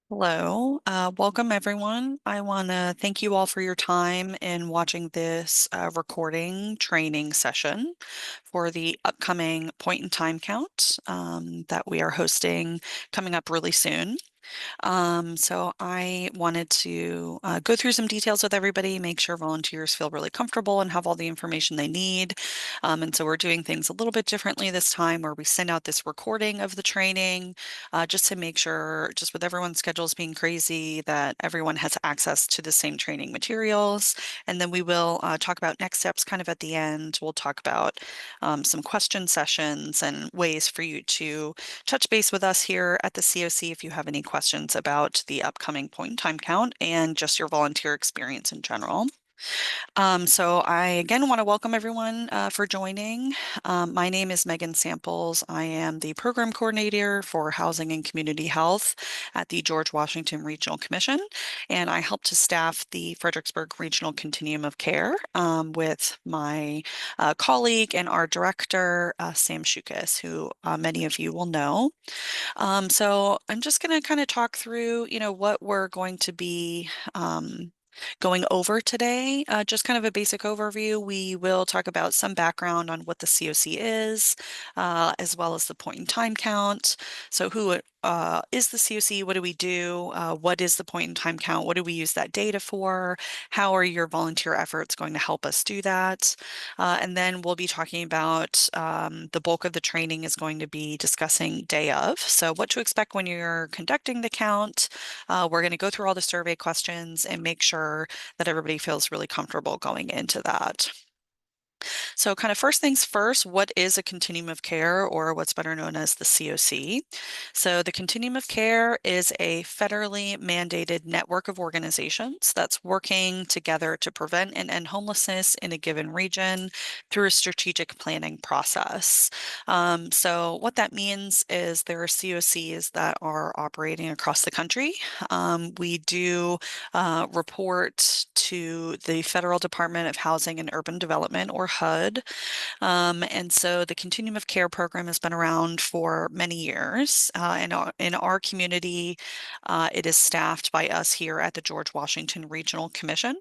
Hello, welcome everyone. I want to thank you all for your time in watching this recording training session for the upcoming point in time count that we are hosting coming up really soon. So I wanted to go through some details with everybody, make sure volunteers feel really comfortable and have all the information they need. And so we're doing things a little bit differently this time where we send out this recording of the training just to make sure, just with everyone's schedules being crazy, that everyone has access to the same training materials. And then we will talk about next steps kind of at the end. We'll talk about some question sessions and ways for you to touch base with us here at the COC if you have any questions about the upcoming point in time count and just your volunteer experience in general. So I again want to welcome everyone for joining. My name is Megan Samples. I am the program coordinator for housing and community health at the George Washington Regional Commission, and I help to staff the Fredericksburg Regional Continuum of Care with my colleague and our director, Sam Shukas, who many of you will know. So I'm just going to kind of talk through, what we're going to be going over today. Just kind of a basic overview. We will talk about some background on what the COC is, as well as the point in time count. So who is the COC? What do we do? What is the point in time count? What do we use that data for? How are your volunteer efforts going to help us do that? And then we'll be talking about the bulk of the training is going to be discussing day of. So what to expect when you're conducting the count. We're going to go through all the survey questions and make sure that everybody feels really comfortable going into that. So kind of first things first, what is a continuum of care or what's better known as the COC? So the continuum of care is a federally mandated network of organizations that's working together to prevent and end homelessness in a given region through a strategic planning process. So what that means is there are COCs that are operating across the country. We do report to the Federal Department of Housing and Urban Development, or HUD. And so the Continuum of Care program has been around for many years. In our community, it is staffed by us here at the George Washington Regional Commission.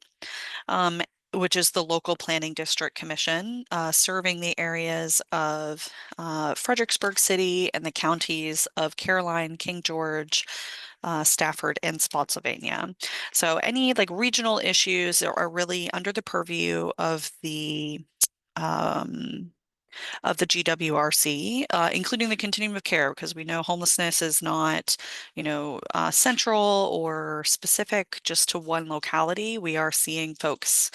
Um, which is the local planning district commission, serving the areas of Fredericksburg City and the counties of Caroline, King George, Stafford, and Spotsylvania. So any like regional issues are really under the purview um, of the GWRC, including the continuum of care, because we know homelessness is not, central or specific just to one locality. We are seeing folks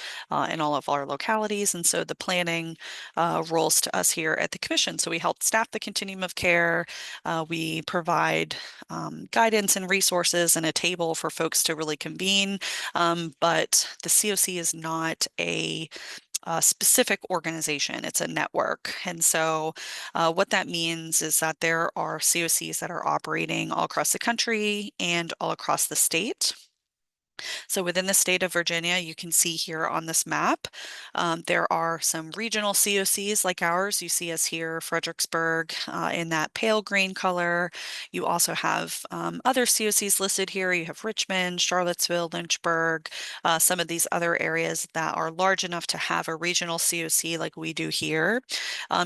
in all of our localities, and so the planning rolls to us here at the Commission. So we help staff the continuum of care. We provide guidance and resources and a table for folks to really convene. But the COC is not a specific organization, it's a network. And so what that means is that there are COCs that are operating all across the country and all across the state. So within the state of Virginia, you can see here on this map, there are some regional COCs like ours. You see us here, Fredericksburg, in that pale green color. You also have other COCs listed here. You have Richmond, Charlottesville, Lynchburg, some of these other areas that are large enough to have a regional COC like we do here.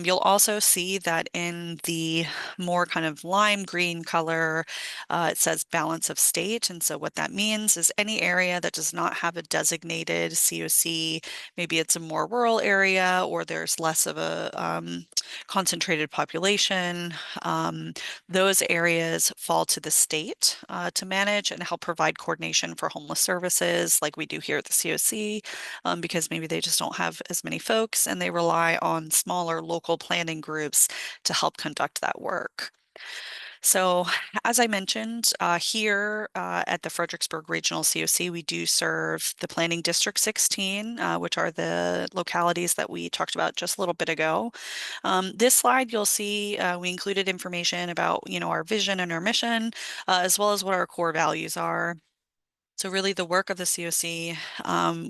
You'll also see that in the more kind of lime green color, it says balance of state. And so what that means is any area that does not have a designated COC, maybe it's a more rural area or there's less of a concentrated population, those areas fall to the state to manage and help provide coordination for homeless services like we do here at the COC, because maybe they just don't have as many folks and they rely on smaller local planning groups to help conduct that work. So, as I mentioned, here at the Fredericksburg Regional COC, we do serve the Planning District 16, which are the localities that we talked about just a little bit ago. This slide, you'll see we included information about, our vision and our mission, as well as what our core values are. So really the work of the COC,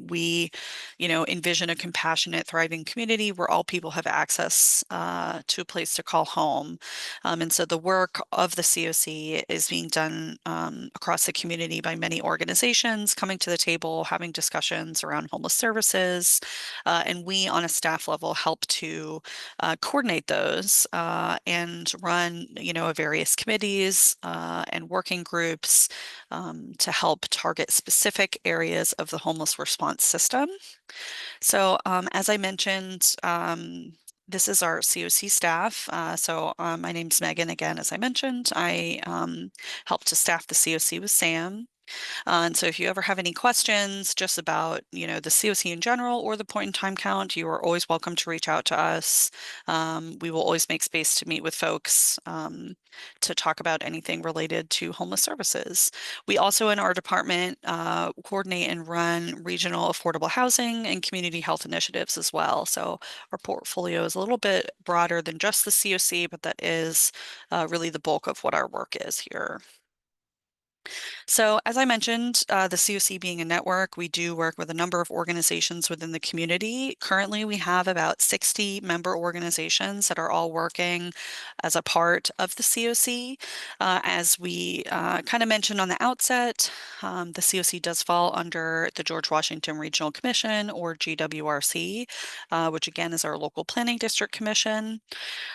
we, envision a compassionate, thriving community where all people have access to a place to call home. And so the work of the COC is being done across the community by many organizations coming to the table, having discussions around homeless services. And we on a staff level help to coordinate those and run, various committees and working groups to help target specific areas of the homeless response system. So, as I mentioned, this is our COC staff. My name's Megan again, as I mentioned. I help to staff the COC with Sam. And so if you ever have any questions just about, the COC in general or the point in time count, you are always welcome to reach out to us. We will always make space to meet with folks to talk about anything related to homeless services. We also in our department coordinate and run regional affordable housing and community health initiatives as well. So our portfolio is a little bit broader than just the COC, but that is really the bulk of what our work is here. So, as I mentioned, the COC being a network, we do work with a number of organizations within the community. Currently, we have about 60 member organizations that are all working as a part of the COC. As we kind of mentioned on the outset, the COC does fall under the George Washington Regional Commission, or GWRC, which again is our local planning district commission.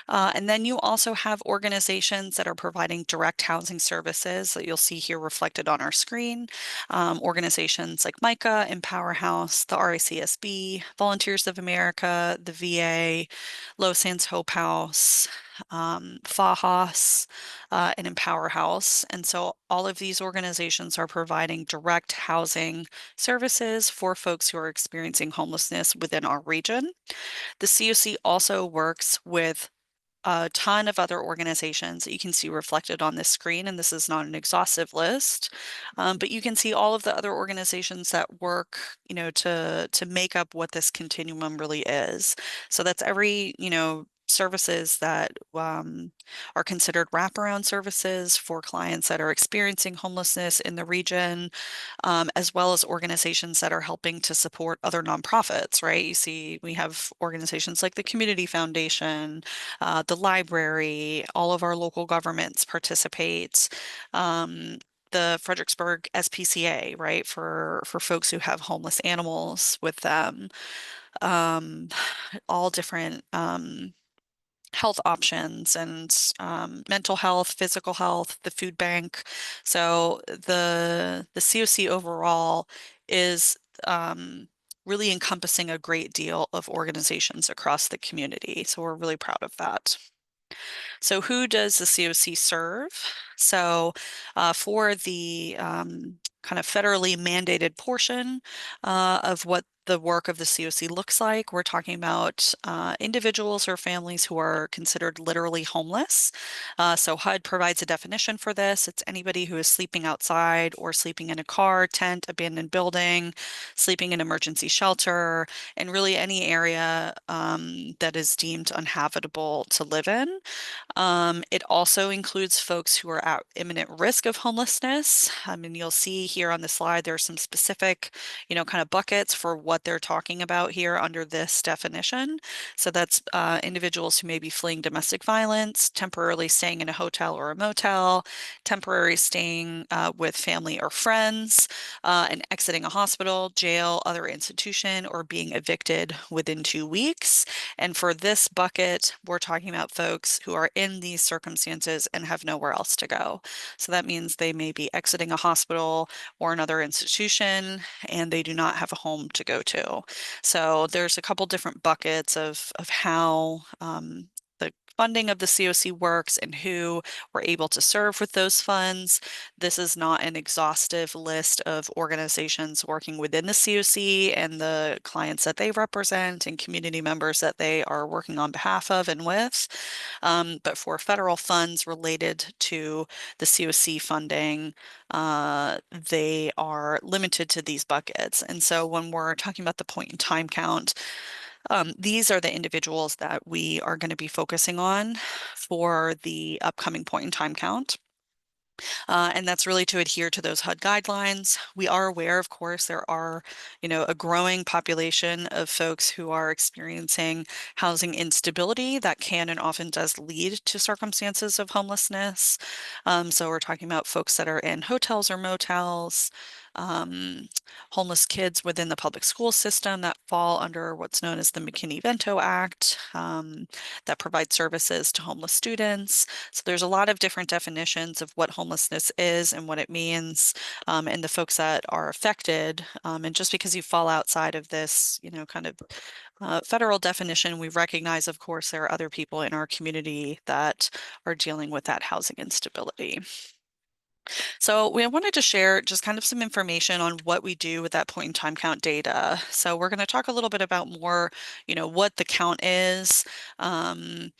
And then you also have organizations that are providing direct housing services that you'll see here reflected on our screen. Organizations like MICA, Empower House, the RICSB, Volunteers of America, the VA, Los Angeles Hope House, FAHAS, and Empower House. And so all of these organizations are providing direct housing services for folks who are experiencing homelessness within our region. The COC also works with a ton of other organizations that you can see reflected on this screen, and this is not an exhaustive list, but you can see all of the other organizations that work, to make up what this continuum really is. So that's every, services that are considered wraparound services for clients that are experiencing homelessness in the region, as well as organizations that are helping to support other nonprofits, right? You see, we have organizations like the Community Foundation, the library, all of our local governments participate. The Fredericksburg SPCA, right, for folks who have homeless animals with them. Um, all different health options and mental health, physical health, the food bank. So the COC overall is really encompassing a great deal of organizations across the community. So we're really proud of that. So who does the COC serve? So for the kind of federally mandated portion of what the work of the COC looks like, we're talking about individuals or families who are considered literally homeless. So HUD provides a definition for this. It's anybody who is sleeping outside or sleeping in a car, tent, abandoned building, sleeping in emergency shelter, and really any area that is deemed uninhabitable to live in. It also includes folks who are at imminent risk of homelessness. And you'll see here on the slide, there are some specific, kind of buckets for what they're talking about here under this definition. So that's individuals who may be fleeing domestic violence, temporarily staying in a hotel or a motel, temporary staying with family or friends, and exiting a hospital, jail, other institution, or being evicted within 2 weeks. And for this bucket, we're talking about folks who are in these circumstances and have nowhere else to go. So that means they may be exiting a hospital or another institution and they do not have a home to go to. So there's a couple different buckets of how the funding of the COC works and who we're able to serve with those funds. This is not an exhaustive list of organizations working within the COC and the clients that they represent and community members that they are working on behalf of and with. But for federal funds related to the COC funding, they are limited to these buckets. And so when we're talking about the point in time count, these are the individuals that we are going to be focusing on for the upcoming point in time count. And that's really to adhere to those HUD guidelines. We are aware, of course, there are, a growing population of folks who are experiencing housing instability that can and often does lead to circumstances of homelessness. So we're talking about folks that are in hotels or motels, um, homeless kids within the public school system that fall under what's known as the McKinney-Vento Act, that provide services to homeless students. So there's a lot of different definitions of what homelessness is and what it means, and the folks that are affected. And just because you fall outside of this, kind of federal definition, we recognize, of course, there are other people in our community that are dealing with that housing instability. So we wanted to share just kind of some information on what we do with that point in time count data. So we're going to talk a little bit about more, what the count is. Um,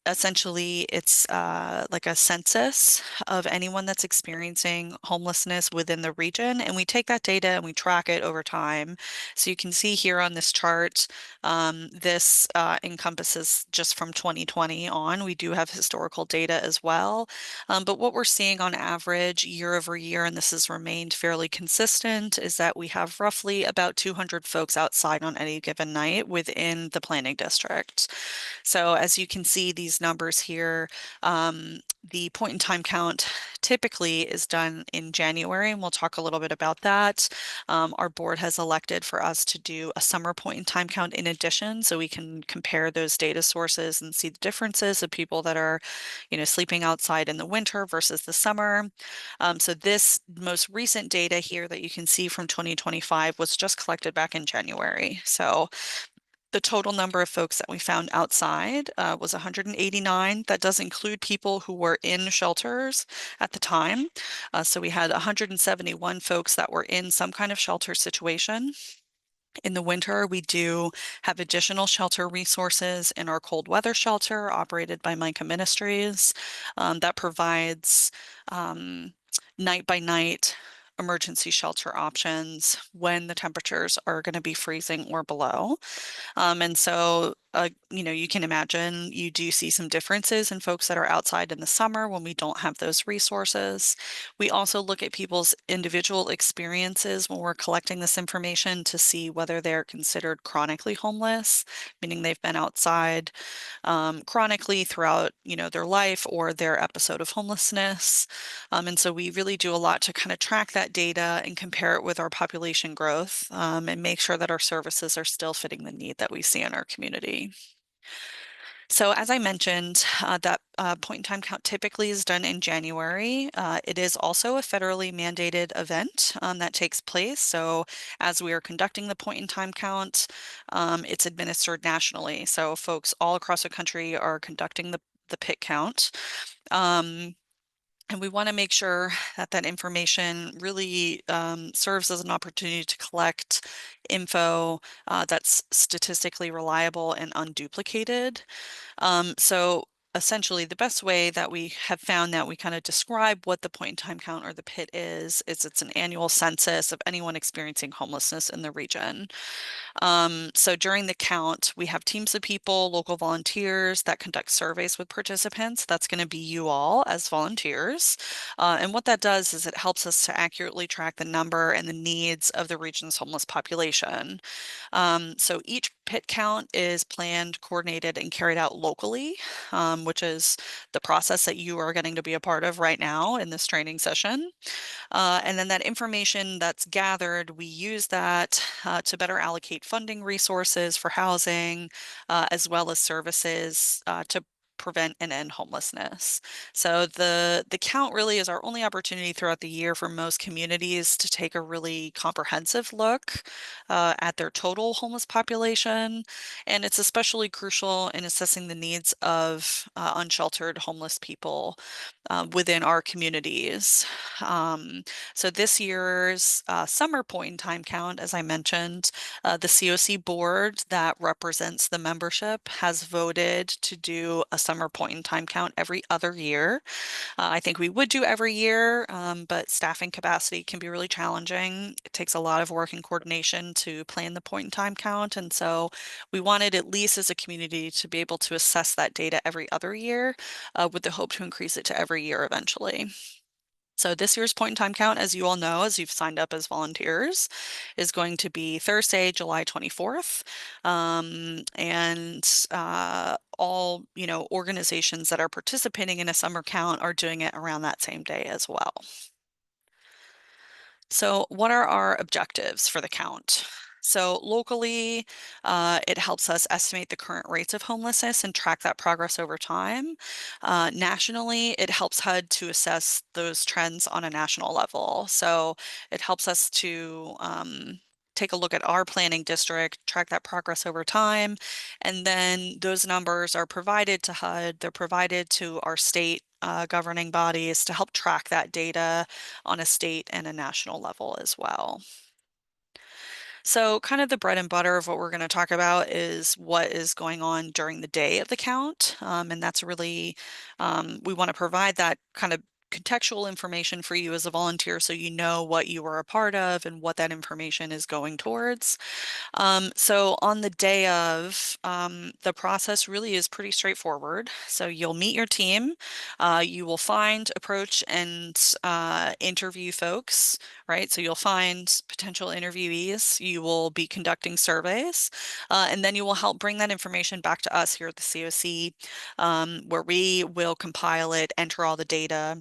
Essentially, it's like a census of anyone that's experiencing homelessness within the region. And we take that data and we track it over time. So you can see here on this chart, this encompasses just from 2020 on. We do have historical data as well. But what we're seeing on average year over year, and this has remained fairly consistent, is that we have roughly about 200 folks outside on any given night within the planning district. So as you can see these numbers here, the point in time count typically is done in January, and we'll talk a little bit about that. Our board has elected for us to do a summer point in time count in addition, so we can compare those data sources and see the differences of people that are, sleeping outside in the winter versus the summer. So this most recent data here that you can see from 2025 was just collected back in January. So the total number of folks that we found outside was 189. That does include people who were in shelters at the time. So we had 171 folks that were in some kind of shelter situation. In the winter, we do have additional shelter resources in our cold weather shelter operated by Micah Ministries that provides night by night emergency shelter options when the temperatures are going to be freezing or below. And so, you can imagine you do see some differences in folks that are outside in the summer when we don't have those resources. We also look at people's individual experiences when we're collecting this information to see whether they're considered chronically homeless, meaning they've been outside chronically throughout, their life or their episode of homelessness. And so we really do a lot to kind of track that data and compare it with our population growth, and make sure that our services are still fitting the need that we see in our community. So as I mentioned, that point in time count typically is done in January. It is also a federally mandated event that takes place. So as we are conducting the point in time count, it's administered nationally. So folks all across the country are conducting the pit count. And we want to make sure that that information really serves as an opportunity to collect info that's statistically reliable and unduplicated. So essentially, the best way that we have found that we kind of describe what the point in time count or the PIT is it's an annual census of anyone experiencing homelessness in the region. So during the count, we have teams of people, local volunteers that conduct surveys with participants. That's going to be you all as volunteers. And what that does is it helps us to accurately track the number and the needs of the region's homeless population. So each pit count is planned, coordinated, and carried out locally, which is the process that you are getting to be a part of right now in this training session. And then that information that's gathered, we use that to better allocate funding resources for housing, as well as services to prevent and end homelessness. So the count really is our only opportunity throughout the year for most communities to take a really comprehensive look at their total homeless population. And it's especially crucial in assessing the needs of unsheltered homeless people within our communities. So this year's summer point in time count, as I mentioned, the COC board that represents the membership has voted to do a summer point in time count every other year. I think we would do every year, but staffing capacity can be really challenging. It takes a lot of work and coordination to plan the point in time count. And so we wanted, at least as a community, to be able to assess that data every other year with the hope to increase it to every year eventually. So this year's point in time count, as you all know, as you've signed up as volunteers, is going to be Thursday, July 24th. And all, organizations that are participating in a summer count are doing it around that same day as well. So, what are our objectives for the count? So, locally, it helps us estimate the current rates of homelessness and track that progress over time. Nationally, it helps HUD to assess those trends on a national level. So, it helps us to take a look at our planning district, track that progress over time, and then those numbers are provided to HUD. They're provided to our state governing bodies to help track that data on a state and a national level as well. So, kind of the bread and butter of what we're going to talk about is what is going on during the day of the count. And that's really, we want to provide that kind of contextual information for you as a volunteer so you know what you are a part of and what that information is going towards. So on the day of, the process really is pretty straightforward. So you'll meet your team, you will find, approach, and interview folks, right? So you'll find potential interviewees, you will be conducting surveys, and then you will help bring that information back to us here at the COC, where we will compile it, enter all the data.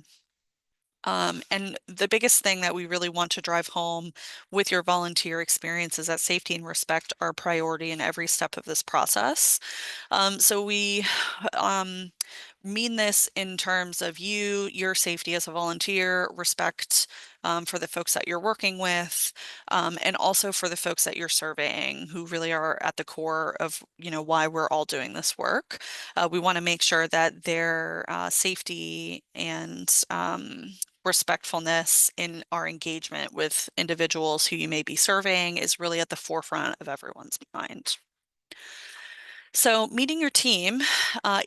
And the biggest thing that we really want to drive home with your volunteer experience is that safety and respect are a priority in every step of this process. So we um, mean this in terms of your safety as a volunteer, respect for the folks that you're working with, and also for the folks that you're surveying, who really are at the core of, why we're all doing this work. We want to make sure that their safety and respectfulness in our engagement with individuals who you may be surveying is really at the forefront of everyone's mind. So, meeting your team,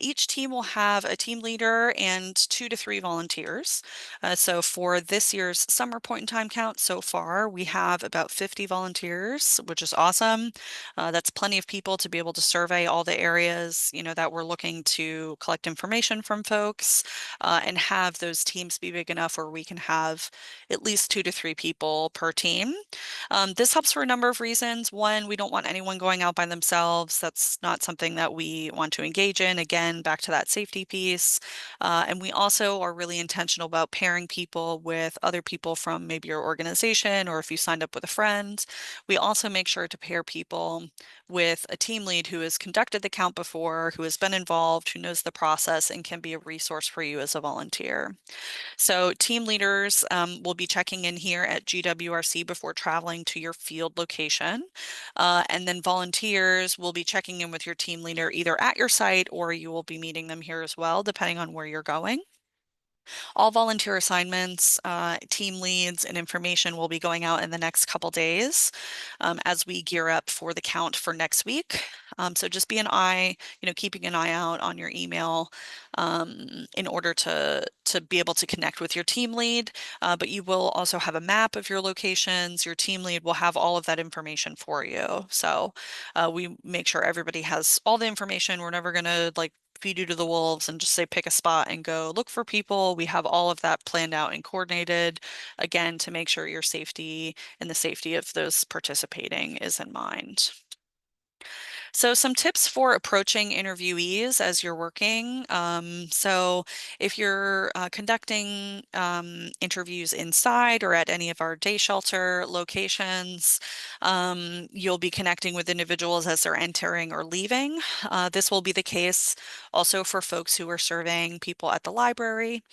each team will have a team leader and 2 to 3 volunteers. So, for this year's summer point in time count so far, we have about 50 volunteers, which is awesome. That's plenty of people to be able to survey all the areas, that we're looking to collect information from folks, and have those teams be big enough where we can have at least 2 to 3 people per team. This helps for a number of reasons. One, we don't want anyone going out by themselves. That's not something that we want to engage in. Again, back to that safety piece. And we also are really intentional about pairing people with other people from maybe your organization, or if you signed up with a friend. We also make sure to pair people with a team lead who has conducted the count before, who has been involved, who knows the process, and can be a resource for you as a volunteer. So team leaders will be checking in here at GWRC before traveling to your field location. And then volunteers will be checking in with your team leader either at your site, or you will be meeting them here as well, depending on where you're going. All volunteer assignments, team leads, and information will be going out in the next couple days, as we gear up for the count for next week. So just be an eye, keeping an eye out on your email, in order to be able to connect with your team lead. But you will also have a map of your locations. Your team lead will have all of that information for you. So we make sure everybody has all the information. We're never going to feed you to the wolves and just say pick a spot and go look for people. We have all of that planned out and coordinated, again, to make sure your safety and the safety of those participating is in mind. So some tips for approaching interviewees as you're working. So if you're conducting interviews inside or at any of our day shelter locations, you'll be connecting with individuals as they're entering or leaving. This will be the case also for folks who are surveying people at the library,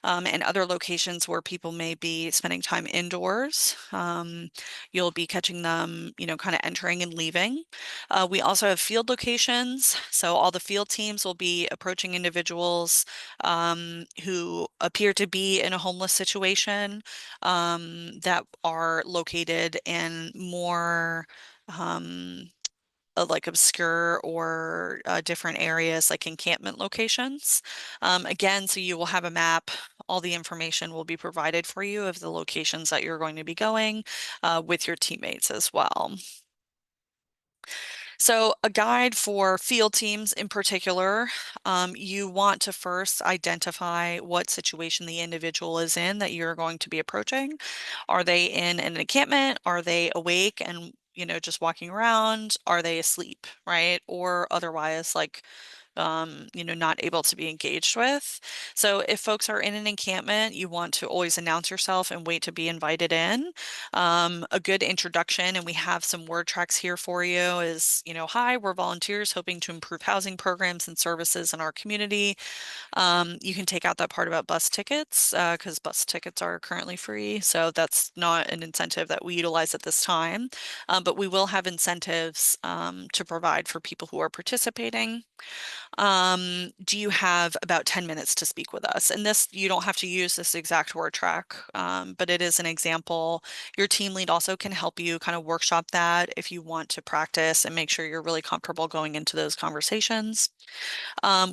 and other locations where people may be spending time indoors. You'll be catching them, kind of entering and leaving. We also have field locations. So all the field teams will be approaching individuals who appear to be in a homeless situation, that are located in more like obscure or different areas like encampment locations. Again, so you will have a map. All the information will be provided for you of the locations that you're going to be going with your teammates as well. So, a guide for field teams in particular, you want to first identify what situation the individual is in that you're going to be approaching. Are they in an encampment? Are they awake and, just walking around? Are they asleep, right? Or otherwise, like, not able to be engaged with. So if folks are in an encampment, you want to always announce yourself and wait to be invited in. A good introduction, and we have some word tracks here for you, is, hi, we're volunteers hoping to improve housing programs and services in our community. You can take out that part about bus tickets because bus tickets are currently free. So that's not an incentive that we utilize at this time. But we will have incentives to provide for people who are participating. Do you have about 10 minutes to speak with us? And this, you don't have to use this exact word track, but it is an example. Your team lead also can help you kind of workshop that if you want to practice and make sure you're really comfortable going into those conversations.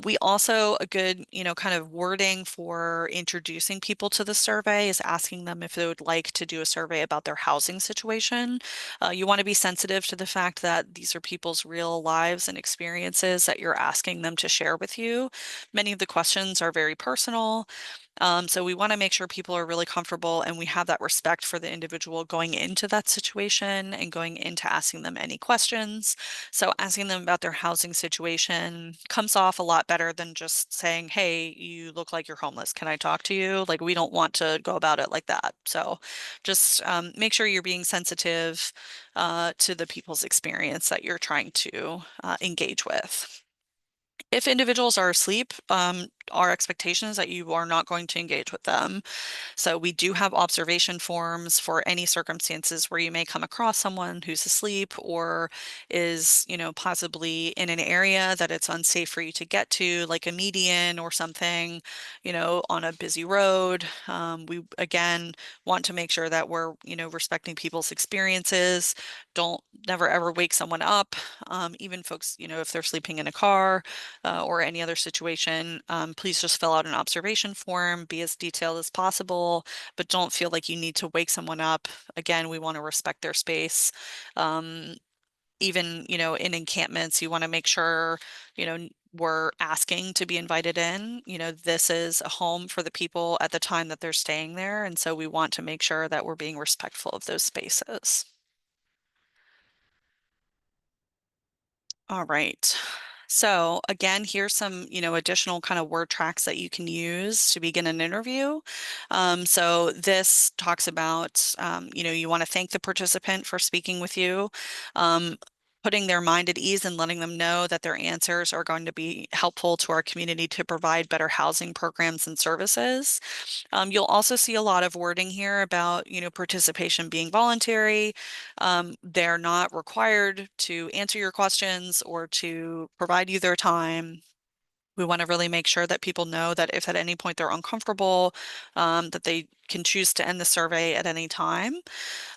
We also, a good, kind of wording for introducing people to the survey is asking them if they would like to do a survey about their housing situation. You want to be sensitive to the fact that these are people's real lives and experiences that you're asking them to share with you. Many of the questions are very personal. So we want to make sure people are really comfortable and we have that respect for the individual going into that situation and going into asking them any questions. So asking them about their housing situation comes off a lot better than just saying, hey, you look like you're homeless. Can I talk to you? Like, we don't want to go about it like that. So just make sure you're being sensitive to the people's experience that you're trying to engage with. If individuals are asleep, our expectation is that you are not going to engage with them. So we do have observation forms for any circumstances where you may come across someone who's asleep or is, possibly in an area that it's unsafe for you to get to, like a median or something, on a busy road. We again want to make sure that we're, respecting people's experiences. Don't never ever wake someone up, even folks, if they're sleeping in a car or any other situation. Please just fill out an observation form, be as detailed as possible, but don't feel like you need to wake someone up. Again, we want to respect their space. Um, Even, in encampments, you want to make sure, we're asking to be invited in. This is a home for the people at the time that they're staying there. And so we want to make sure that we're being respectful of those spaces. All right. So again, here's some, additional kind of word tracks that you can use to begin an interview. So this talks about, you want to thank the participant for speaking with you, um, putting their mind at ease and letting them know that their answers are going to be helpful to our community to provide better housing programs and services. You'll also see a lot of wording here about, participation being voluntary. They're not required to answer your questions or to provide you their time. We want to really make sure that people know that if at any point they're uncomfortable, that they can choose to end the survey at any time.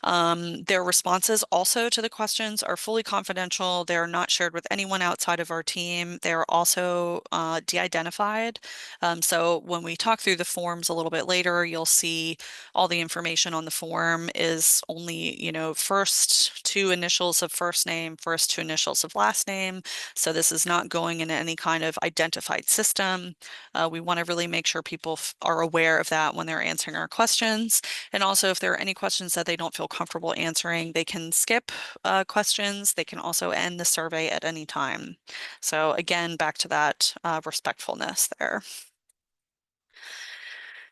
Their responses also to the questions are fully confidential. They're not shared with anyone outside of our team. They're also de-identified. So when we talk through the forms a little bit later, you'll see all the information on the form is only, first two initials of first name, first two initials of last name. So this is not going in any kind of identified system. We want to really make sure people are aware of that when they're answering our questions. And also, if there are any questions that they don't feel comfortable answering, they can skip questions. They can also end the survey at any time. So again, back to that respectfulness there.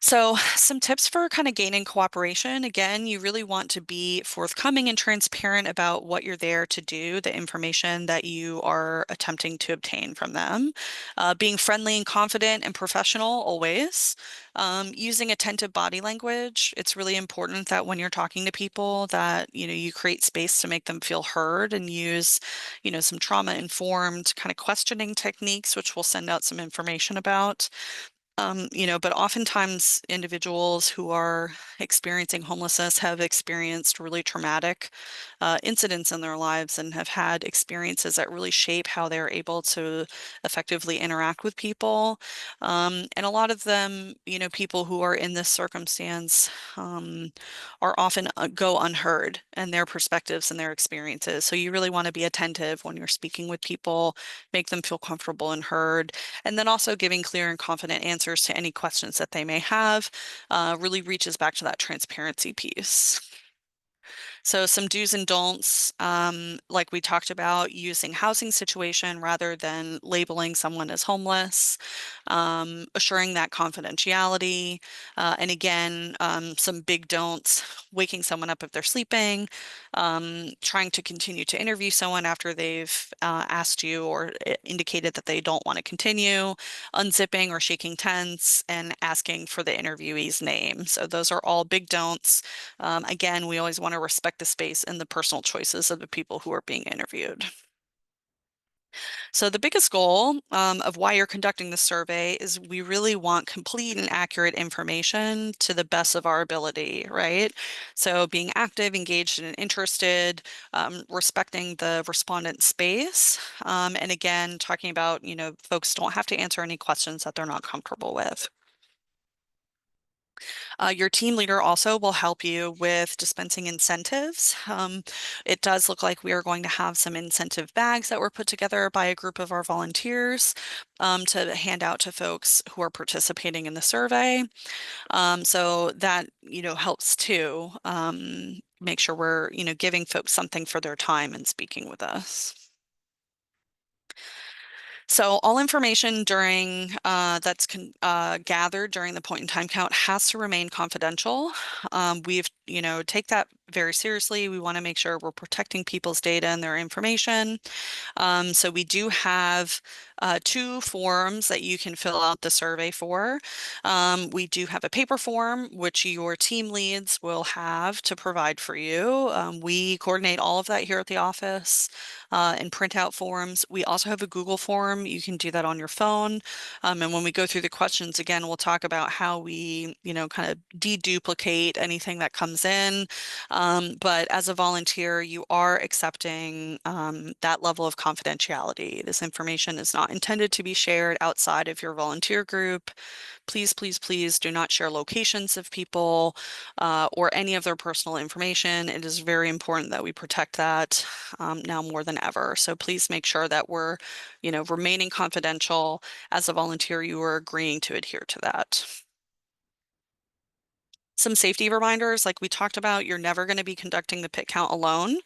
So, some tips for kind of gaining cooperation. Again, you really want to be forthcoming and transparent about what you're there to do, the information that you are attempting to obtain from them. Being friendly and confident and professional always. Using attentive body language. It's really important that when you're talking to people that, you create space to make them feel heard and use, some trauma-informed kind of questioning techniques, which we'll send out some information about. But oftentimes individuals who are experiencing homelessness have experienced really traumatic incidents in their lives and have had experiences that really shape how they're able to effectively interact with people. And a lot of them, people who are in this circumstance are often go unheard and their perspectives and their experiences. So you really want to be attentive when you're speaking with people, make them feel comfortable and heard. And then also giving clear and confident answers to any questions that they may have really reaches back to that transparency piece. So some do's and don'ts, like we talked about, using housing situation rather than labeling someone as homeless, assuring that confidentiality, and again, some big don'ts, waking someone up if they're sleeping, trying to continue to interview someone after they've asked you or indicated that they don't want to continue, unzipping or shaking tents, and asking for the interviewee's name. So those are all big don'ts. Again, we always want to respect the space and the personal choices of the people who are being interviewed. So the biggest goal of why you're conducting the survey is we really want complete and accurate information to the best of our ability, right? So being active, engaged, and interested, respecting the respondent space, and again, talking about, folks don't have to answer any questions that they're not comfortable with. Your team leader also will help you with dispensing incentives. It does look like we are going to have some incentive bags that were put together by a group of our volunteers to hand out to folks who are participating in the survey. So that, helps too. Make sure we're, giving folks something for their time and speaking with us. So all information during that's gathered during the point in time count has to remain confidential. We've, take that very seriously. We want to make sure we're protecting people's data and their information. So we do have two forms that you can fill out the survey for. We do have a paper form, which your team leads will have to provide for you. We coordinate all of that here at the office and print out forms. We also have a Google form. You can do that on your phone. And when we go through the questions again, we'll talk about how we, kind of deduplicate anything that comes in. But as a volunteer, you are accepting that level of confidentiality. This information is not intended to be shared outside of your volunteer group. Please, please, please do not share locations of people or any of their personal information. It is very important that we protect that now more than ever. So please make sure that we're, remaining confidential. As a volunteer, you are agreeing to adhere to that. Some safety reminders, like we talked about, you're never going to be conducting the pit count alone.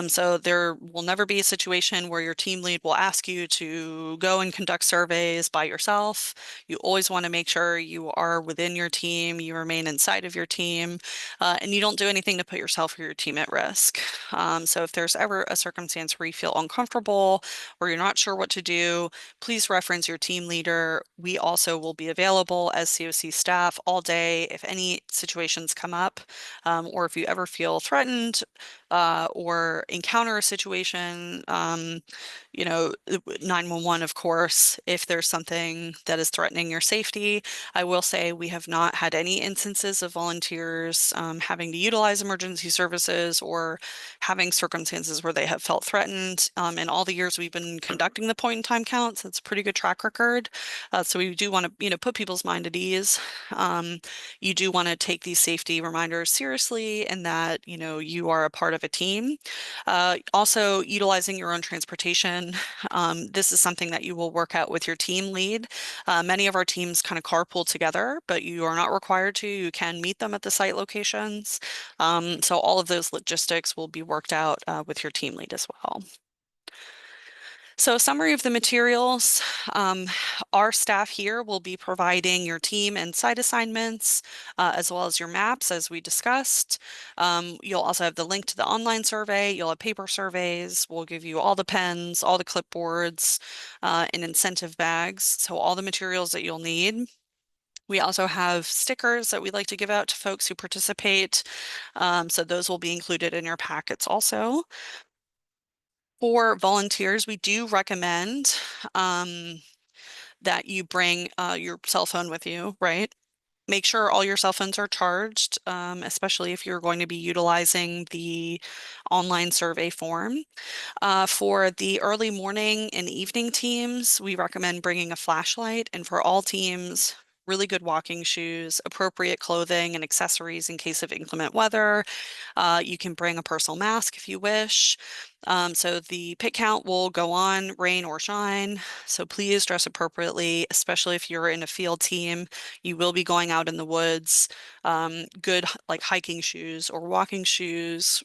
So there will never be a situation where your team lead will ask you to go and conduct surveys by yourself. You always want to make sure you are within your team, you remain inside of your team, and you don't do anything to put yourself or your team at risk. So if there's ever a circumstance where you feel uncomfortable or you're not sure what to do, please reference your team leader. We also will be available as COC staff all day if any situations come up, or if you ever feel threatened or encounter a situation, 911, of course, if there's something that is threatening your safety. I will say we have not had any instances of volunteers having to utilize emergency services or having circumstances where they have felt threatened. In all the years we've been conducting the point in time counts, it's a pretty good track record. So we do want to, put people's mind at ease. You do want to take these safety reminders seriously and that, you are a part of a team. Also, utilizing your own transportation. This is something that you will work out with your team lead. Many of our teams kind of carpool together, but you are not required to. You can meet them at the site locations. So all of those logistics will be worked out with your team lead as well. So a summary of the materials, our staff here will be providing your team and site assignments, as well as your maps, as we discussed. You'll also have the link to the online survey. You'll have paper surveys. We'll give you all the pens, all the clipboards, and incentive bags. So all the materials that you'll need. We also have stickers that we like to give out to folks who participate. So those will be included in your packets also. For volunteers, we do recommend that you bring your cell phone with you, right? Make sure all your cell phones are charged, especially if you're going to be utilizing the online survey form. For the early morning and evening teams, we recommend bringing a flashlight, and for all teams, really good walking shoes, appropriate clothing and accessories in case of inclement weather. You can bring a personal mask if you wish. So the pit count will go on, rain or shine. So please dress appropriately, especially if you're in a field team. You will be going out in the woods. Good like hiking shoes or walking shoes.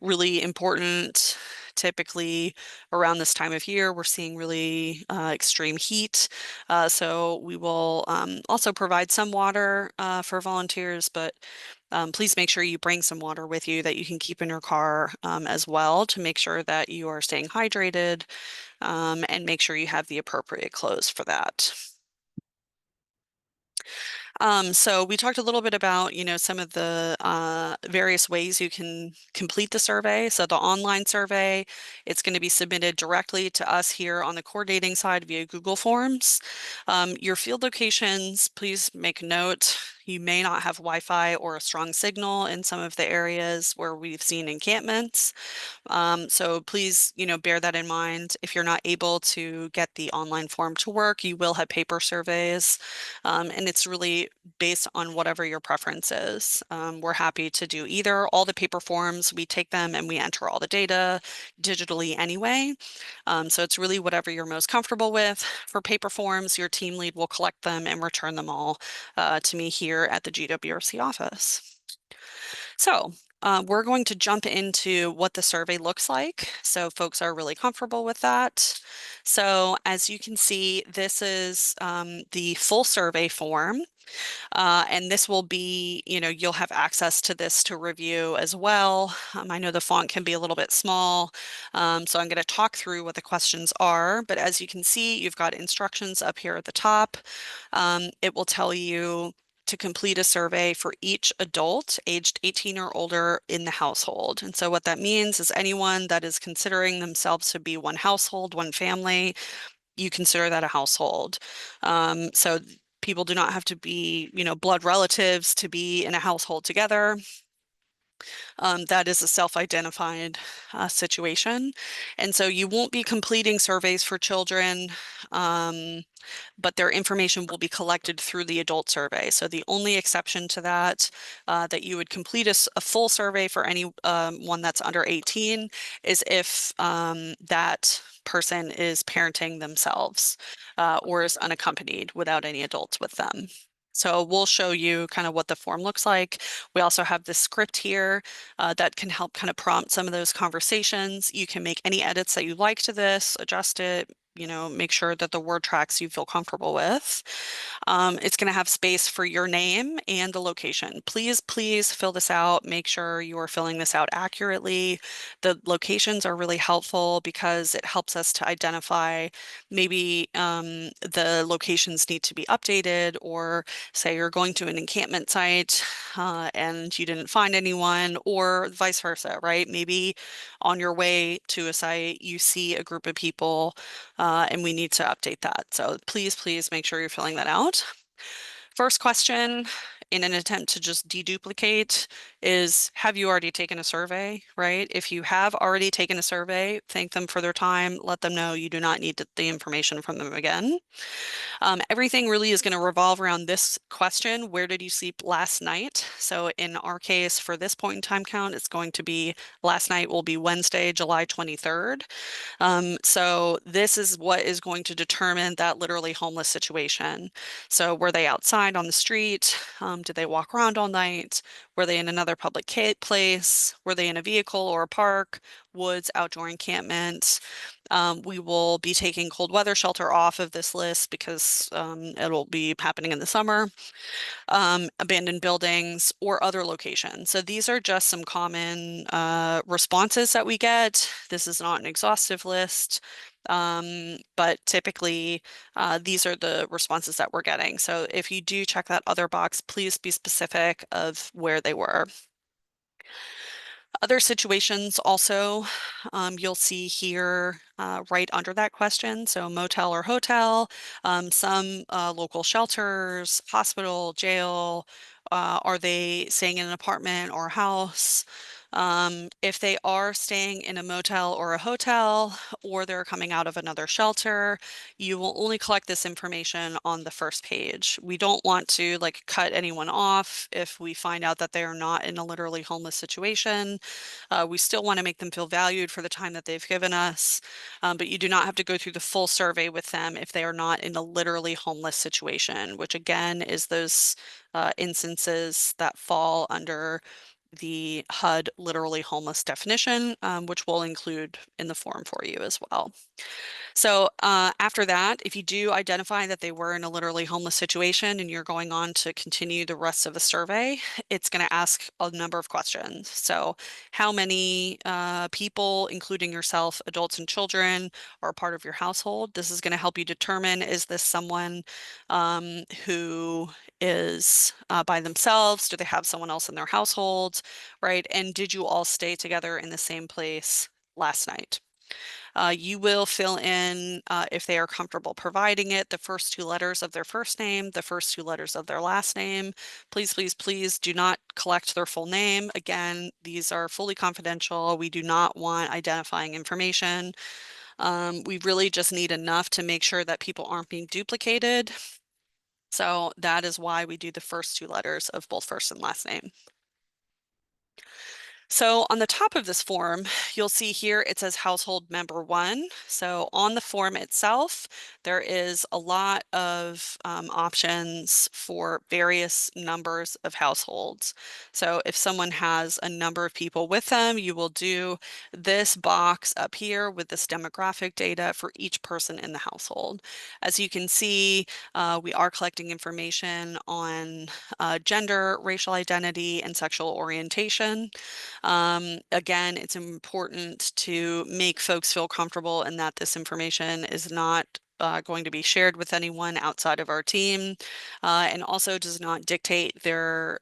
Really important. Typically, around this time of year, we're seeing really extreme heat. So we will also provide some water for volunteers, but please make sure you bring some water with you that you can keep in your car as well to make sure that you are staying hydrated and make sure you have the appropriate clothes for that. So we talked a little bit about, some of the various ways you can complete the survey. So the online survey, it's going to be submitted directly to us here on the coordinating side via Google Forms. Your field locations, please make note. You may not have Wi-Fi or a strong signal in some of the areas where we've seen encampments. So please, bear that in mind. If you're not able to get the online form to work, you will have paper surveys. And it's really based on whatever your preference is. We're happy to do either. All the paper forms, we take them and we enter all the data digitally anyway. So it's really whatever you're most comfortable with. For paper forms, your team lead will collect them and return them all to me here at the GWRC office. So we're going to jump into what the survey looks like, so folks are really comfortable with that. So as you can see, this is the full survey form. And this will be, you'll have access to this to review as well. I know the font can be a little bit small, so I'm going to talk through what the questions are. But as you can see, you've got instructions up here at the top. It will tell you to complete a survey for each adult aged 18 or older in the household. And so what that means is anyone that is considering themselves to be one household, one family, you consider that a household. So people do not have to be, blood relatives to be in a household together. That is a self-identified situation. And so you won't be completing surveys for children, but their information will be collected through the adult survey. So the only exception to that, that you would complete a full survey for any one that's under 18 is if that person is parenting themselves or is unaccompanied without any adults with them. So we'll show you kind of what the form looks like. We also have the script here that can help kind of prompt some of those conversations. You can make any edits that you like to this, adjust it, make sure that the word tracks you feel comfortable with. It's going to have space for your name and the location. Please, please fill this out. Make sure you are filling this out accurately. The locations are really helpful because it helps us to identify maybe the locations need to be updated, or say you're going to an encampment site and you didn't find anyone, or vice versa, right? Maybe on your way to a site, you see a group of people and we need to update that. So please, please make sure you're filling that out. First question, in an attempt to just deduplicate, is have you already taken a survey, right? If you have already taken a survey, thank them for their time. Let them know you do not need the information from them again. Everything really is going to revolve around this question: where did you sleep last night? So in our case, for this point in time count, it's going to be last night will be Wednesday, July 23rd. So this is what is going to determine that literally homeless situation. So were they outside on the street? Did they walk around all night? Were they in another public place? Were they in a vehicle or a park, woods, outdoor encampment? We will be taking cold weather shelter off of this list because it'll be happening in the summer. Abandoned buildings or other locations. So these are just some common responses that we get. This is not an exhaustive list, but typically these are the responses that we're getting. So if you do check that other box, please be specific of where they were. Other situations also, you'll see here right under that question. So motel or hotel, some local shelters, hospital, jail. Are they staying in an apartment or house? If they are staying in a motel or a hotel, or they're coming out of another shelter, you will only collect this information on the first page. We don't want to like cut anyone off if we find out that they are not in a literally homeless situation. We still want to make them feel valued for the time that they've given us, but you do not have to go through the full survey with them if they are not in a literally homeless situation, which again is those instances that fall under the HUD literally homeless definition, which we'll include in the form for you as well. So after that, if you do identify that they were in a literally homeless situation and you're going on to continue the rest of the survey, it's going to ask a number of questions. So how many people, including yourself, adults and children, are part of your household? This is going to help you determine, is this someone who is by themselves? Do they have someone else in their household, right? And did you all stay together in the same place last night? You will fill in, if they are comfortable providing it, the first two letters of their first name, the first two letters of their last name. Please, please, please do not collect their full name. Again, these are fully confidential. We do not want identifying information. We really just need enough to make sure that people aren't being duplicated. So that is why we do the first two letters of both first and last name. So on the top of this form, you'll see here it says household member one. So on the form itself, there is a lot of options for various numbers of households. So if someone has a number of people with them, you will do this box up here with this demographic data for each person in the household. As you can see, we are collecting information on gender, racial identity, and sexual orientation. Again, it's important to make folks feel comfortable and that this information is not going to be shared with anyone outside of our team, and also does not dictate their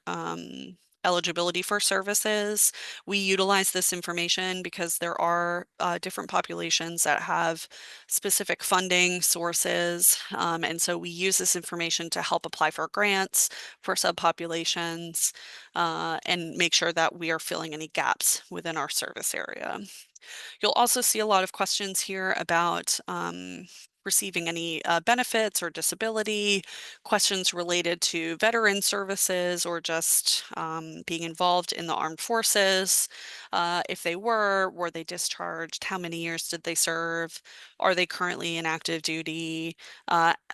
eligibility for services. We utilize this information because there are different populations that have specific funding sources, and so we use this information to help apply for grants for subpopulations and make sure that we are filling any gaps within our service area. You'll also see a lot of questions here about receiving any benefits or disability, questions related to veteran services or just being involved in the armed forces. If they were they discharged? How many years did they serve? Are they currently in active duty?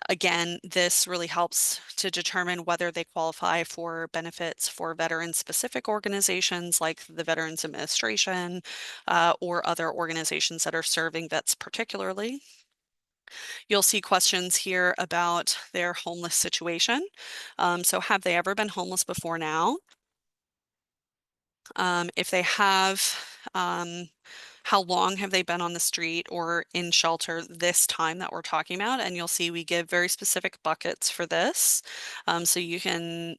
Again, this really helps to determine whether they qualify for benefits for veteran-specific organizations like the Veterans Administration, or other organizations that are serving vets particularly. You'll see questions here about their homeless situation. So have they ever been homeless before now? If they have, how long have they been on the street or in shelter this time that we're talking about? And you'll see we give very specific buckets for this. So you can,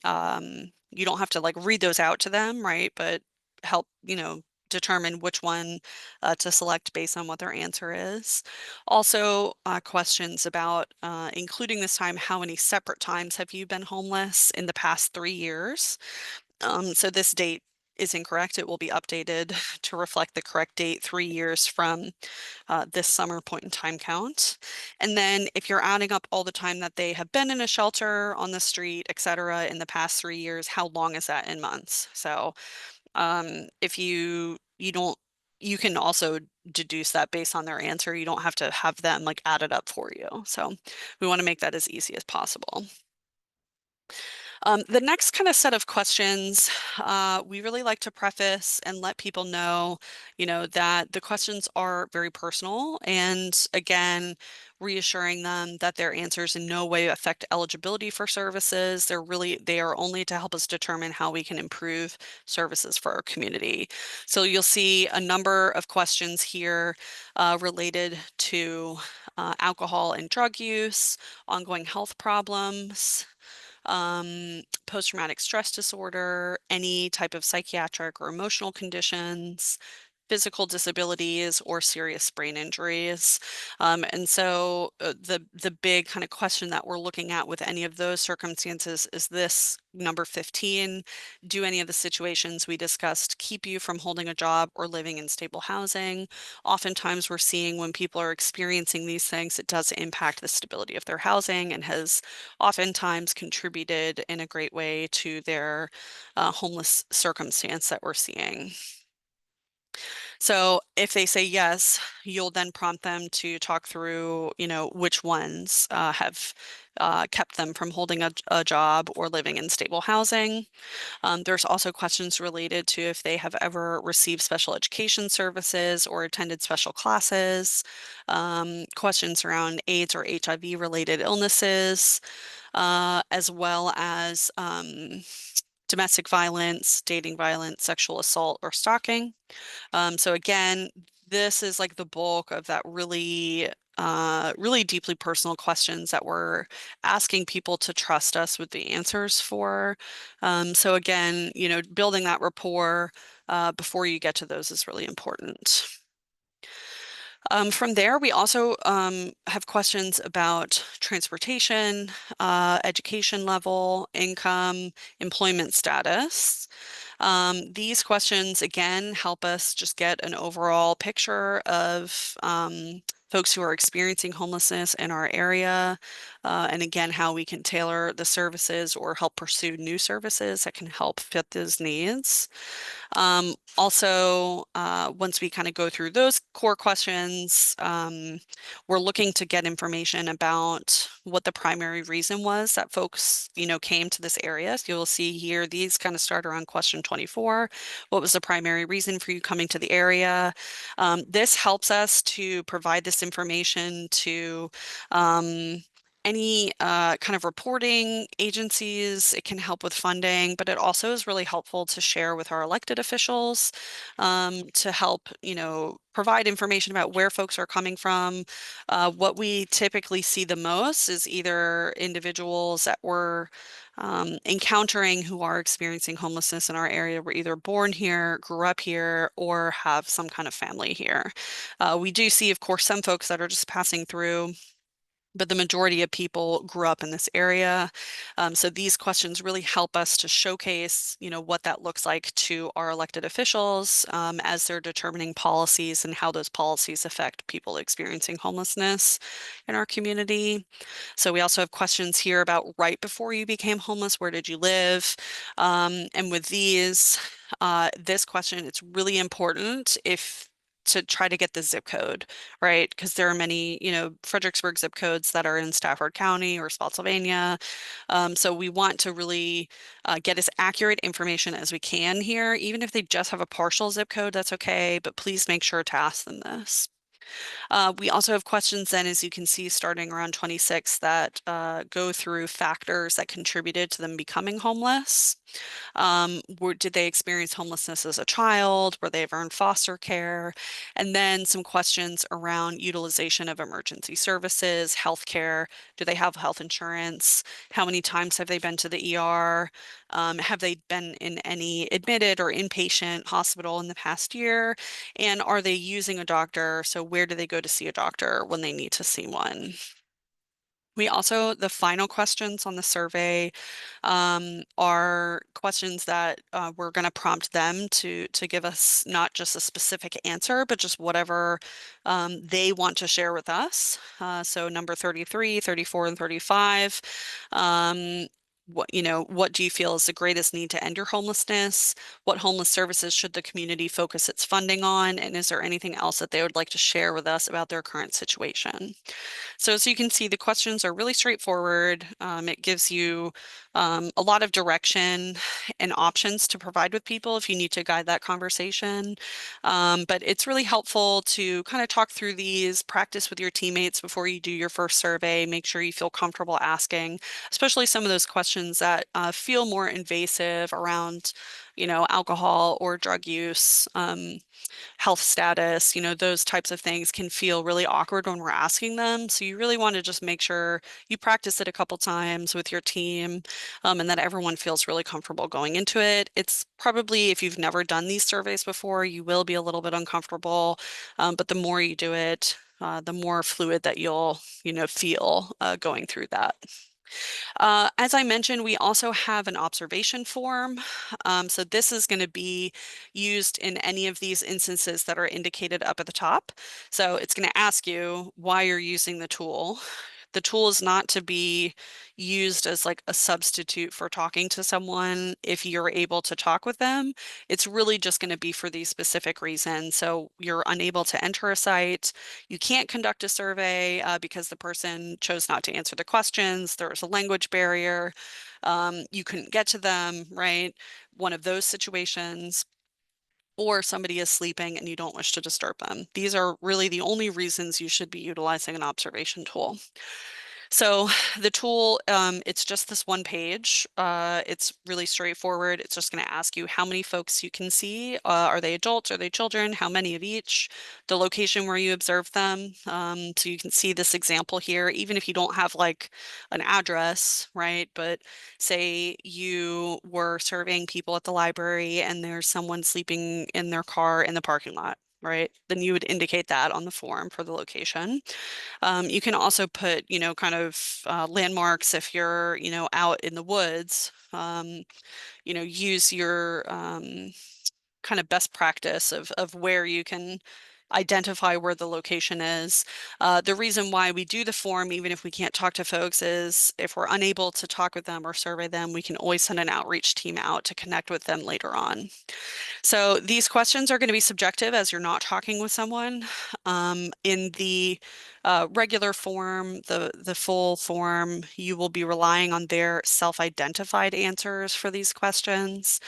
you don't have to like read those out to them, right? But help, determine which one to select based on what their answer is. Also, questions about, including this time, how many separate times have you been homeless in the past 3 years? So this date is incorrect. It will be updated to reflect the correct date 3 years from this summer point in time count. And then if you're adding up all the time that they have been in a shelter, on the street, et cetera, in the past 3 years, how long is that in months? So if you don't, you can also deduce that based on their answer. You don't have to have them like add it up for you. So we want to make that as easy as possible. The next kind of set of questions, we really like to preface and let people know, that the questions are very personal, and again, reassuring them that their answers in no way affect eligibility for services. They are only to help us determine how we can improve services for our community. So you'll see a number of questions here related to alcohol and drug use, ongoing health problems, post-traumatic stress disorder, any type of psychiatric or emotional conditions, physical disabilities, or serious brain injuries. And so the big kind of question that we're looking at with any of those circumstances is this number 15. Do any of the situations we discussed keep you from holding a job or living in stable housing? Oftentimes we're seeing when people are experiencing these things, it does impact the stability of their housing and has oftentimes contributed in a great way to their homeless circumstance that we're seeing. So if they say yes, you'll then prompt them to talk through, which ones have kept them from holding a job or living in stable housing. There's also questions related to if they have ever received special education services or attended special classes, questions around AIDS or HIV related illnesses, as well as domestic violence, dating violence, sexual assault, or stalking. So again, this is like the bulk of that really deeply personal questions that we're asking people to trust us with the answers for. So again, building that rapport before you get to those is really important. From there, we also have questions about transportation, education level, income, employment status. These questions, again, help us just get an overall picture of folks who are experiencing homelessness in our area, and again, how we can tailor the services or help pursue new services that can help fit those needs. Also, once we kind of go through those core questions, we're looking to get information about what the primary reason was that folks, came to this area. So you'll see here, these kind of start around question 24. What was the primary reason for you coming to the area? This helps us to provide this information to any kind of reporting agencies. It can help with funding, but it also is really helpful to share with our elected officials to help, provide information about where folks are coming from. What we typically see the most is either individuals that we're encountering who are experiencing homelessness in our area were either born here, grew up here, or have some kind of family here. We do see, of course, some folks that are just passing through, but the majority of people grew up in this area. So these questions really help us to showcase, what that looks like to our elected officials as they're determining policies and how those policies affect people experiencing homelessness in our community. So we also have questions here about right before you became homeless, where did you live? And with this question, it's really important to try to get the zip code, right? Because there are many, Fredericksburg zip codes that are in Stafford County or Spotsylvania. So we want to really get as accurate information as we can here. Even if they just have a partial zip code, that's okay, but please make sure to ask them this. We also have questions then, as you can see, starting around 26 that go through factors that contributed to them becoming homeless. Did they experience homelessness as a child? Were they ever in foster care? And then some questions around utilization of emergency services, healthcare. Do they have health insurance? How many times have they been to the ER? Have they been in any admitted or inpatient hospital in the past year? And are they using a doctor? So where do they go to see a doctor when they need to see one? The final questions on the survey are questions that we're going to prompt them to give us not just a specific answer, but just whatever they want to share with us. So number 33, 34, and 35. What do you feel is the greatest need to end your homelessness? What homeless services should the community focus its funding on? And is there anything else that they would like to share with us about their current situation? So as you can see, the questions are really straightforward. It gives you a lot of direction and options to provide with people if you need to guide that conversation. But it's really helpful to kind of talk through these, practice with your teammates before you do your first survey, make sure you feel comfortable asking, especially some of those questions questions that feel more invasive around, alcohol or drug use, health status, those types of things can feel really awkward when we're asking them. So you really want to just make sure you practice it a couple times with your team, and that everyone feels really comfortable going into it. It's probably, if you've never done these surveys before, you will be a little bit uncomfortable, but the more you do it, the more fluid that you'll, feel going through that. As I mentioned, we also have an observation form. So this is going to be used in any of these instances that are indicated up at the top. So it's going to ask you why you're using the tool. The tool is not to be used as like a substitute for talking to someone if you're able to talk with them. It's really just going to be for these specific reasons. So you're unable to enter a site. You can't conduct a survey because the person chose not to answer the questions. There was a language barrier. You couldn't get to them, right? One of those situations. Or somebody is sleeping and you don't wish to disturb them. These are really the only reasons you should be utilizing an observation tool. So the tool, it's just this one page. It's really straightforward. It's just going to ask you how many folks you can see. Are they adults? Are they children? How many of each? The location where you observe them. So you can see this example here, even if you don't have like an address, right? But say you were surveying people at the library and there's someone sleeping in their car in the parking lot, right? Then you would indicate that on the form for the location. You can also put, kind of landmarks if you're, out in the woods, use your kind of best practice of where you can identify where the location is. The reason why we do the form, even if we can't talk to folks, is if we're unable to talk with them or survey them, we can always send an outreach team out to connect with them later on. So these questions are going to be subjective as you're not talking with someone. In the regular form, the full form, you will be relying on their self-identified answers for these questions.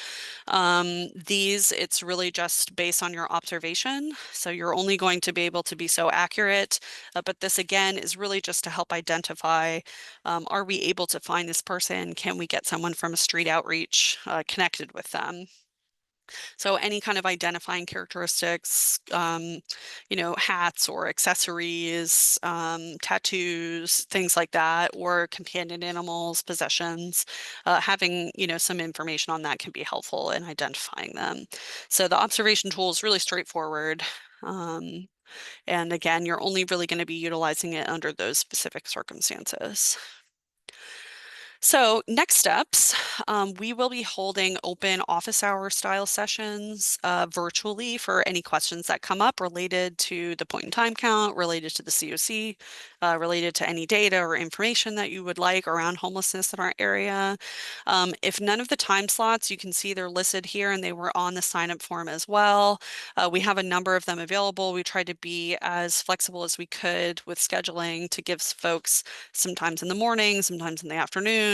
It's really just based on your observation. So you're only going to be able to be so accurate. But this again is really just to help identify, are we able to find this person? Can we get someone from a street outreach connected with them? So any kind of identifying characteristics, hats or accessories, tattoos, things like that, or companion animals, possessions, having, some information on that can be helpful in identifying them. So the observation tool is really straightforward. And again, you're only really going to be utilizing it under those specific circumstances. So next steps, we will be holding open office hour style sessions virtually for any questions that come up related to the point in time count, related to the COC, related to any data or information that you would like around homelessness in our area. If none of the time slots, you can see they're listed here and they were on the sign up form as well. We have a number of them available. We tried to be as flexible as we could with scheduling to give folks sometimes in the morning, sometimes in the afternoon,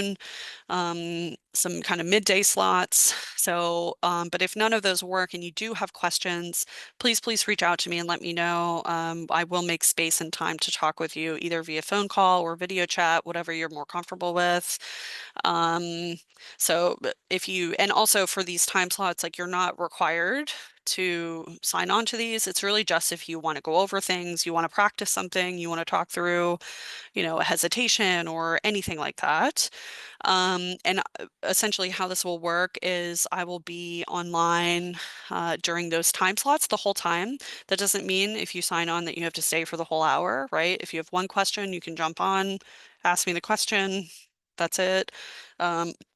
some kind of midday slots. So, but if none of those work and you do have questions, please reach out to me and let me know. I will make space and time to talk with you either via phone call or video chat, whatever you're more comfortable with. So and also for these time slots, like you're not required to sign on to these. It's really just if you want to go over things, you want to practice something, you want to talk through, a hesitation or anything like that. And essentially how this will work is I will be online during those time slots the whole time. That doesn't mean if you sign on that you have to stay for the whole hour, right? If you have one question, you can jump on, ask me the question. That's it.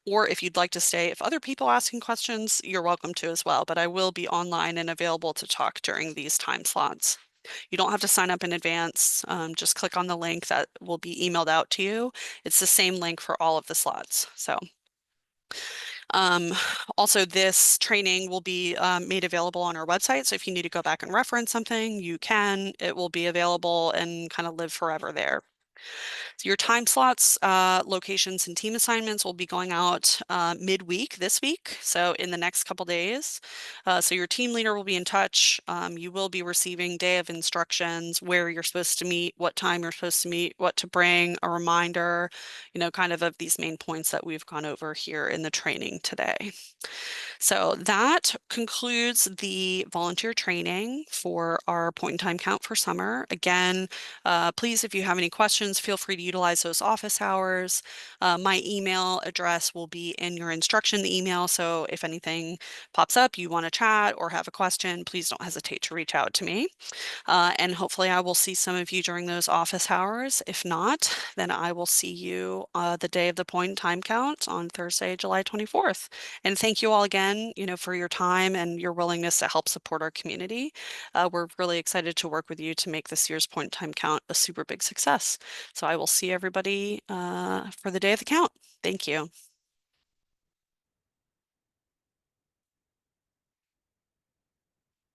Or if you'd like to stay, if other people asking questions, you're welcome to as well. But I will be online and available to talk during these time slots. You don't have to sign up in advance. Just click on the link that will be emailed out to you. It's the same link for all of the slots. So also this training will be made available on our website. So if you need to go back and reference something, you can. It will be available and kind of live forever there. So your time slots, locations, and team assignments will be going out midweek this week, so in the next couple days. So your team leader will be in touch. You will be receiving day of instructions, where you're supposed to meet, what time you're supposed to meet, what to bring, a reminder, kind of these main points that we've gone over here in the training today. So that concludes the volunteer training for our point in time count for summer. Again, please, if you have any questions, feel free to utilize those office hours. My email address will be in your instruction email. So if anything pops up, you want to chat or have a question, please don't hesitate to reach out to me. And hopefully I will see some of you during those office hours. If not, then I will see you the day of the point in time count on Thursday, July 24th. And thank you all again, for your time and your willingness to help support our community. We're really excited to work with you to make this year's point in time count a super big success. So I will see everybody for the day of the count. Thank you.